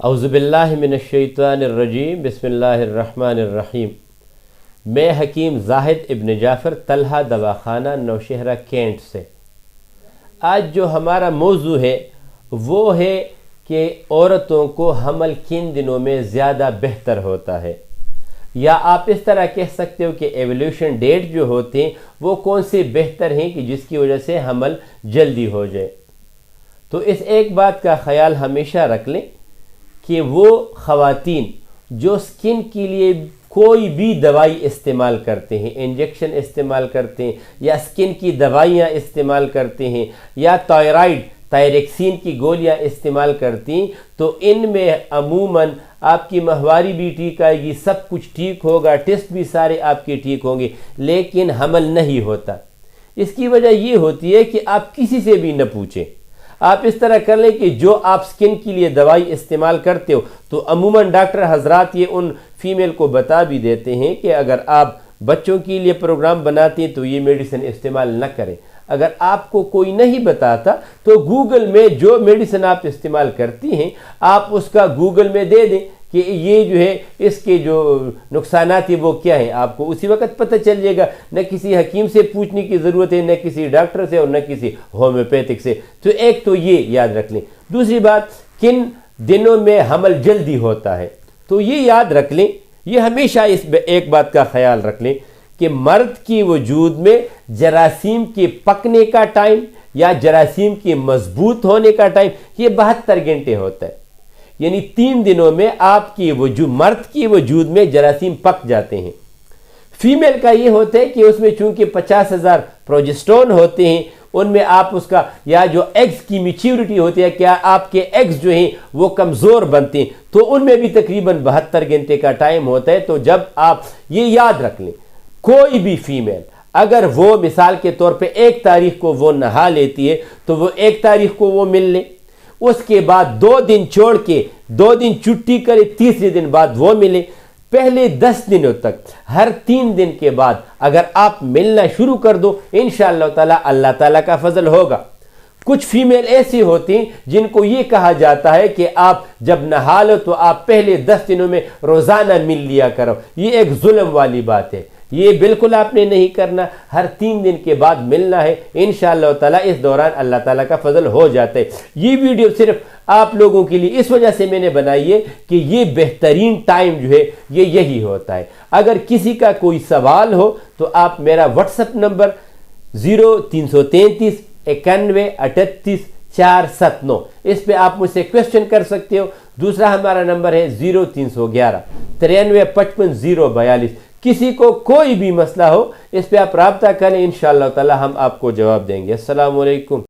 اعوذ باللہ من الشیطان الرجیم بسم اللہ الرحمن الرحیم۔ میں حکیم زاہد ابن جعفر طلحہ دواخانہ نوشہرہ کینٹ سے۔ آج جو ہمارا موضوع ہے وہ ہے کہ عورتوں کو حمل کن دنوں میں زیادہ بہتر ہوتا ہے، یا آپ اس طرح کہہ سکتے ہو کہ ایولیوشن ڈیٹ جو ہوتے ہیں وہ کون سے بہتر ہیں کہ جس کی وجہ سے حمل جلدی ہو جائے۔ تو اس ایک بات کا خیال ہمیشہ رکھ لیں کہ وہ خواتین جو سکن کے لیے کوئی بھی دوائی استعمال کرتے ہیں، انجیکشن استعمال کرتے ہیں یا سکن کی دوائیاں استعمال کرتے ہیں یا تائریکسین کی گولیاں استعمال کرتی ہیں، تو ان میں عموماً آپ کی ماہواری بھی ٹھیک آئے گی، سب کچھ ٹھیک ہوگا، ٹیسٹ بھی سارے آپ کے ٹھیک ہوں گے، لیکن حمل نہیں ہوتا۔ اس کی وجہ یہ ہوتی ہے کہ آپ کسی سے بھی نہ پوچھیں۔ آپ اس طرح کر لیں کہ جو آپ سکن کے لیے دوائی استعمال کرتے ہو تو عموماً ڈاکٹر حضرات یہ ان فیمیل کو بتا بھی دیتے ہیں کہ اگر آپ بچوں کے لیے پروگرام بناتے ہیں تو یہ میڈیسن استعمال نہ کریں۔ اگر آپ کو کوئی نہیں بتاتا تو گوگل میں جو میڈیسن آپ استعمال کرتی ہیں آپ اس کا گوگل میں دے دیں کہ یہ جو ہے اس کے جو نقصانات ہیں وہ کیا ہیں، آپ کو اسی وقت پتہ چل جائے گا۔ نہ کسی حکیم سے پوچھنے کی ضرورت ہے، نہ کسی ڈاکٹر سے اور نہ کسی ہومیوپیتھک سے۔ تو ایک تو یہ یاد رکھ لیں۔ دوسری بات، کن دنوں میں حمل جلدی ہوتا ہے تو یہ یاد رکھ لیں، یہ ہمیشہ اس ایک بات کا خیال رکھ لیں کہ مرد کی وجود میں جراثیم کے پکنے کا ٹائم یا جراثیم کے مضبوط ہونے کا ٹائم یہ 72 گھنٹے ہوتا ہے، یعنی 3 دنوں میں آپ کی مرد کی وجود میں جراثیم پک جاتے ہیں۔ فیمیل کا یہ ہوتا ہے کہ اس میں چونکہ 50,000 پروجسٹون ہوتے ہیں، ان میں آپ اس کا یا جو ایگز کی میچیورٹی ہوتی ہے، کیا آپ کے ایگز جو ہیں وہ کمزور بنتے ہیں، تو ان میں بھی تقریباً 72 گھنٹے کا ٹائم ہوتا ہے۔ تو جب آپ یہ یاد رکھ لیں، کوئی بھی فیمیل اگر وہ مثال کے طور پہ 1 تاریخ کو وہ نہا لیتی ہے تو وہ 1 تاریخ کو وہ مل لے، اس کے بعد 2 دن چھوڑ کے 2 دن چھٹی کرے، تیسرے دن بعد وہ ملے، پہلے 10 دنوں تک ہر 3 دن کے بعد اگر آپ ملنا شروع کر دو، انشاءاللہ تعالی اللہ تعالیٰ کا فضل ہوگا۔ کچھ فیمیل ایسی ہوتی ہیں جن کو یہ کہا جاتا ہے کہ آپ جب نہا لو تو آپ پہلے 10 دنوں میں روزانہ مل لیا کرو، یہ ایک ظلم والی بات ہے، یہ بالکل آپ نے نہیں کرنا، ہر 3 دن کے بعد ملنا ہے، انشاءاللہ تعالیٰ اس دوران اللہ تعالیٰ کا فضل ہو جاتا ہے۔ یہ ویڈیو صرف آپ لوگوں کے لیے اس وجہ سے میں نے بنائی ہے کہ یہ بہترین ٹائم جو ہے یہ یہی ہوتا ہے۔ اگر کسی کا کوئی سوال ہو تو آپ میرا واٹس ایپ نمبر 0333 91 38 479 اس پہ آپ مجھ سے کویسچن کر سکتے ہو۔ دوسرا ہمارا نمبر ہے 0311 93 55 042۔ کسی کو کوئی بھی مسئلہ ہو اس پہ آپ رابطہ کریں، انشاءاللہ تعالی ہم آپ کو جواب دیں گے۔ السلام علیکم۔